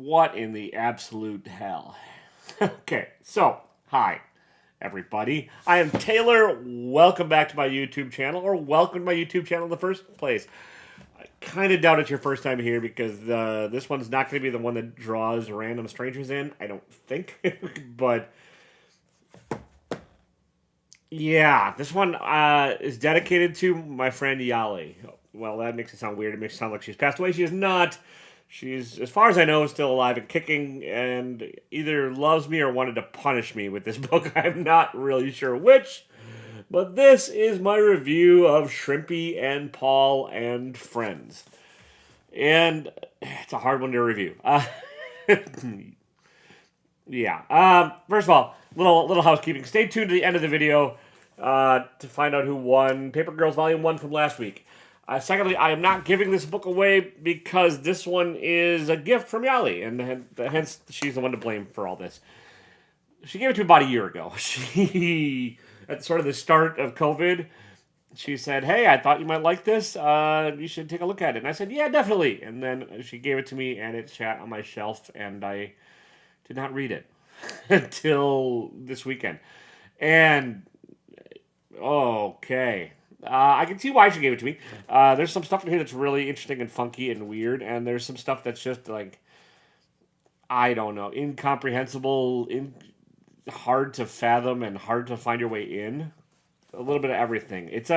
What in the absolute hell? Okay, so, hi, everybody. I am Taylor. Welcome back to my YouTube channel, or welcome to my YouTube channel in the first place. I kind of doubt it's your first time here because this one's not going to be the one that draws random strangers in. I don't think. But, yeah, this one is dedicated to my friend Yali. Well, that makes it sound weird. It makes it sound like she's passed away. She is not. She's, as far as I know, still alive and kicking, and either loves me or wanted to punish me with this book. I'm not really sure which, but this is my review of Shrimpy and Paul and Friends. And it's a hard one to review. Yeah. First of all, little housekeeping. Stay tuned to the end of the video to find out who won Paper Girls Volume 1 from last week. Secondly, I am not giving this book away because this one is a gift from Yali, and hence she's the one to blame for all this. She gave it to me about a year ago. She, at sort of the start of COVID, she said, "Hey, I thought you might like this. You should take a look at it." And I said, "Yeah, definitely." And then she gave it to me, and it sat on my shelf, and I did not read it until this weekend. And okay. I can see why she gave it to me. There's some stuff in here that's really interesting and funky and weird, and there's some stuff that's just like, I don't know, incomprehensible, hard to fathom, and hard to find your way in. A little bit of everything. It's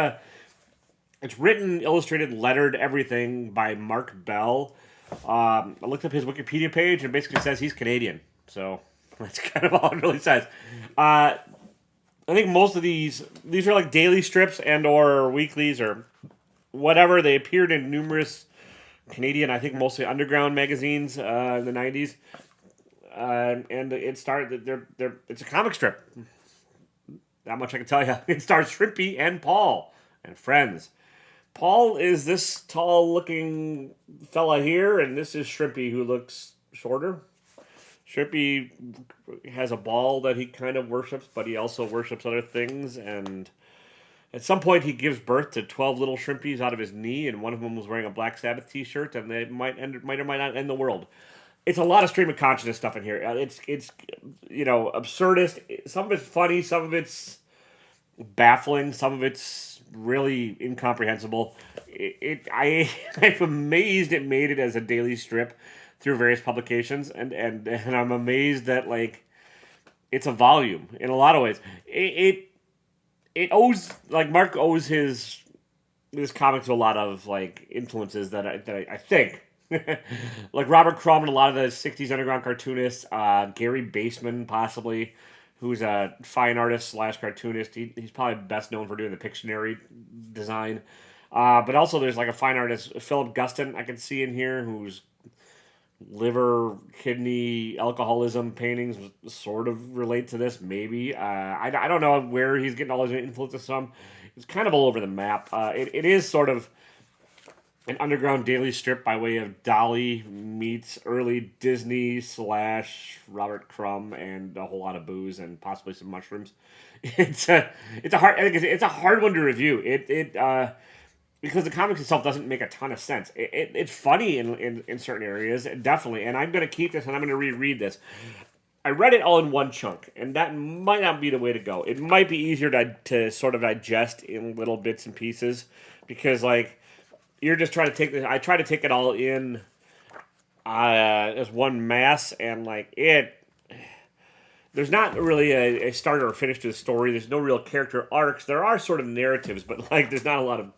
written, illustrated, lettered, everything by Marc Bell. I looked up his Wikipedia page and basically says he's Canadian. So that's kind of all it really says. I think most of these are like daily strips and or weeklies or whatever. They appeared in numerous Canadian, I think mostly underground magazines in the 90s. And it started, it's a comic strip. That much I can tell you. It stars Shrimpy and Paul and Friends. Paul is this tall-looking fella here, and this is Shrimpy, who looks shorter. Shrimpy has a ball that he kind of worships, but he also worships other things. And at some point, he gives birth to 12 little Shrimpies out of his knee, and one of them was wearing a Black Sabbath T-shirt, and they might or might not end the world. It's a lot of stream of consciousness stuff in here. It's absurdist. Some of it's funny, some of it's baffling, some of it's really incomprehensible. I'm amazed it made it as a daily strip through various publications, and I'm amazed that like it's a volume in a lot of ways. It owes, like, Mark owes his comic to a lot of like influences that I think like Robert Crumb and a lot of the 60s underground cartoonists, Gary Baseman possibly, who's a fine artist / cartoonist. He's probably best known for doing the Pictionary design. But also there's like a fine artist, Philip Guston, I can see in here, who's liver, kidney, alcoholism paintings sort of relate to this, maybe. I don't know where he's getting all his influences from. It's kind of all over the map. It is sort of an underground daily strip by way of Dolly meets early Disney / Robert Crumb and a whole lot of booze and possibly some mushrooms. It's a hard, I think it's a hard one to review. Because the comics itself doesn't make a ton of sense. It's funny in certain areas, definitely. And I'm going to keep this and I'm going to reread this. I read it all in one chunk, and that might not be the way to go. It might be easier to sort of digest in little bits and pieces, because like you're just trying to take this. I try to take it all in as one mass, and like there's not really a start or finish to the story. There's no real character arcs. There are sort of narratives, but like there's not a lot of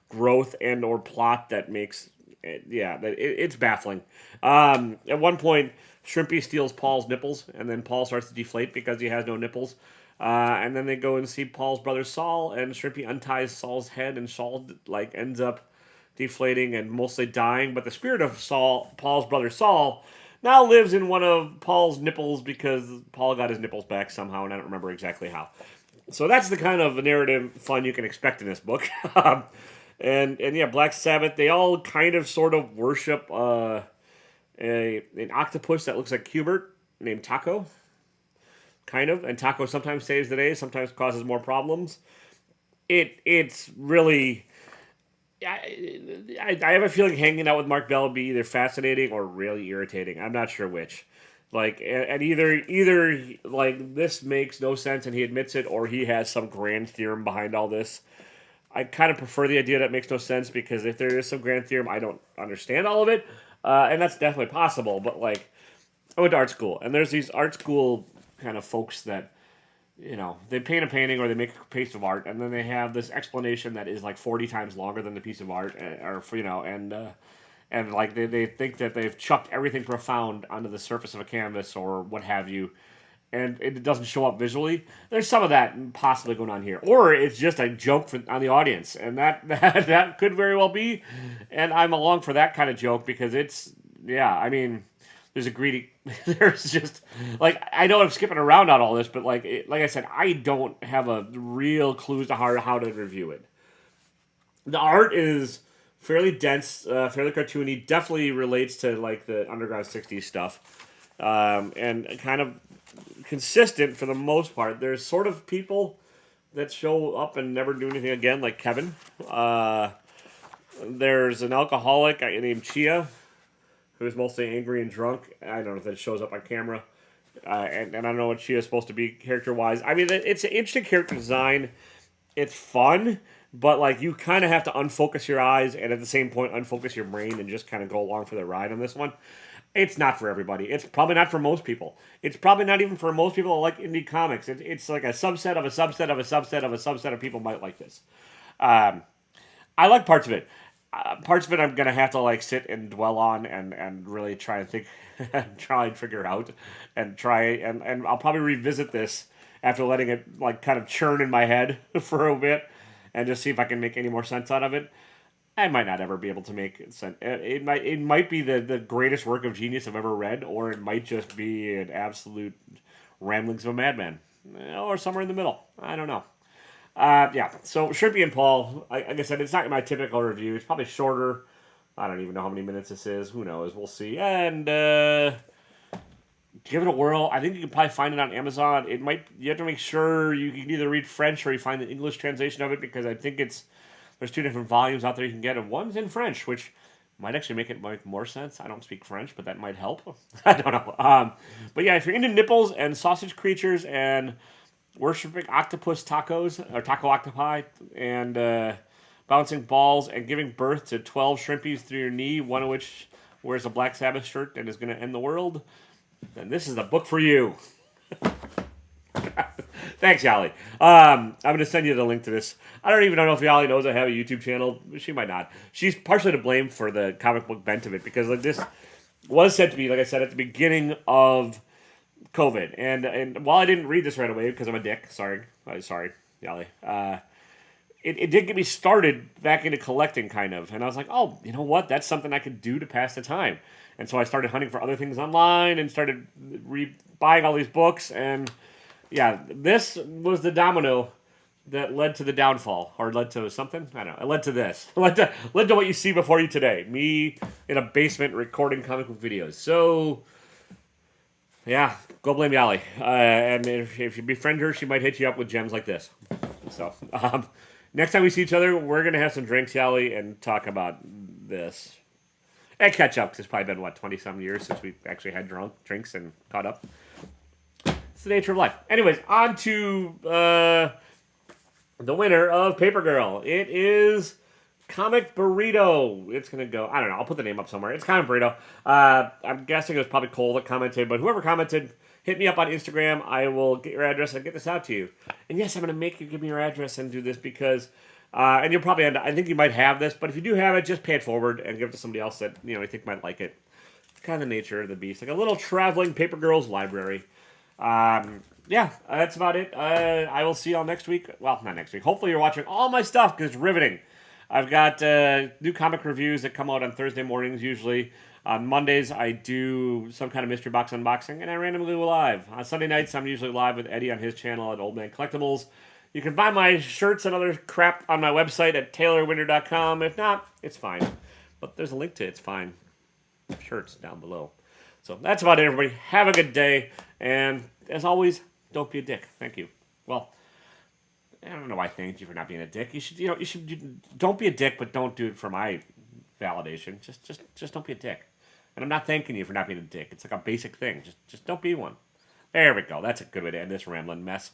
growth and or plot that makes it's baffling. At one point, Shrimpy steals Paul's nipples, and then Paul starts to deflate because he has no nipples. And then they go and see Paul's brother Saul, and Shrimpy unties Saul's head, and Saul like ends up deflating and mostly dying. But the spirit of Saul, Paul's brother Saul, now lives in one of Paul's nipples because Paul got his nipples back somehow, and I don't remember exactly how. So that's the kind of narrative fun you can expect in this book. And yeah, Black Sabbath, they all kind of sort of worship an octopus that looks like Hubert named Taco. Kind of. And Taco sometimes saves the day, sometimes causes more problems. It's really I have a feeling hanging out with Marc Bell would be either fascinating or really irritating. I'm not sure which. Like, and either like this makes no sense and he admits it, or he has some grand theorem behind all this. I kind of prefer the idea that it makes no sense, because if there is some grand theorem, I don't understand all of it, and that's definitely possible. But like, I went to art school, and there's these art school kind of folks that, they paint a painting or they make a piece of art, and then they have this explanation that is like 40 times longer than the piece of art, and like they think that they've chucked everything profound onto the surface of a canvas or what have you, and it doesn't show up visually. There's some of that possibly going on here, or it's just a joke on the audience, and that could very well be, and I'm along for that kind of joke, because it's, yeah, I mean, there's a greedy, there's just, like, I know I'm skipping around on all this, but like I said, I don't have a real clue to how to review it. The art is fairly dense, fairly cartoony, definitely relates to like the underground 60s stuff, and kind of consistent for the most part. There's sort of people that show up and never do anything again, like Kevin. There's an alcoholic named Chia, who's mostly angry and drunk. I don't know if that shows up on camera. And I don't know what Chia is supposed to be character-wise. I mean, it's an interesting character design. It's fun, but like you kind of have to unfocus your eyes and at the same point unfocus your brain and just kind of go along for the ride on this one. It's not for everybody. It's probably not for most people. It's probably not even for most people that like indie comics. It's like a subset of a subset of a subset of a subset of people might like this. I like parts of it. Parts of it I'm gonna have to like sit and dwell on and really try and think, and try and figure out, and and I'll probably revisit this after letting it like kind of churn in my head for a bit, and just see if I can make any more sense out of it. I might not ever be able to make sense. It might be the greatest work of genius I've ever read, or it might just be an absolute ramblings of a madman, or somewhere in the middle. I don't know. Yeah, so Shrimpy and Paul, like I said, it's not my typical review. It's probably shorter. I don't even know how many minutes this is. Who knows? We'll see. And give it a whirl. I think you can probably find it on Amazon. You have to make sure you can either read French or you find the English translation of it, because I think there's two different volumes out there you can get, and one's in French, which might actually make it make more sense. I don't speak French, but that might help. I don't know. But yeah, if you're into nipples and sausage creatures and worshipping octopus tacos, or taco octopi, and bouncing balls and giving birth to 12 shrimpies through your knee, one of which wears a Black Sabbath shirt and is going to end the world, then this is the book for you. Thanks, Yali. I'm going to send you the link to this. I don't even know if Yali knows I have a YouTube channel. She might not. She's partially to blame for the comic book bent of it, because like this was said to be, like I said, at the beginning of COVID. And while I didn't read this right away because I'm a dick, sorry, Yali. It did get me started back into collecting, kind of. And I was like, oh, you know what? That's something I could do to pass the time. And so I started hunting for other things online and started buying all these books. And yeah, this was the domino that led to the downfall, or led to something. I don't know. It led to this. Led to what you see before you today. Me in a basement recording comic book videos. So yeah, go blame Yali. And if you befriend her, she might hit you up with gems like this. So next time we see each other, we're gonna have some drinks, Yali, and talk about this. And catch up, because it's probably been, 20-some years since we actually had drinks and caught up. It's the nature of life. Anyways, on to the winner of Paper Girl. It is Comic Burrito. It's going to go, I don't know, I'll put the name up somewhere. It's Comic Burrito. I'm guessing it was probably Cole that commented, but whoever commented, hit me up on Instagram. I will get your address and get this out to you. And yes, I'm going to make you give me your address and do this because... and you'll probably I think you might have this, but if you do have it, just pay it forward and give it to somebody else that you think might like it. It's kind of the nature of the beast, like a little traveling Paper Girls library. Yeah, that's about it. I will see y'all next week. Well, not next week. Hopefully you're watching all my stuff because it's riveting. I've got new comic reviews that come out on Thursday mornings usually. On Mondays, I do some kind of mystery box unboxing, and I randomly go live. On Sunday nights, I'm usually live with Eddie on his channel at Old Man Collectibles. You can buy my shirts and other crap on my website at taylorwinter.com. If not, it's fine. But there's a link to It's Fine shirts down below. So that's about it, everybody. Have a good day. And as always, don't be a dick. Thank you. Well, I don't know why I thanked you for not being a dick. Don't be a dick, but don't do it for my validation. Just don't be a dick. And I'm not thanking you for not being a dick. It's like a basic thing. Just don't be one. There we go. That's a good way to end this rambling mess.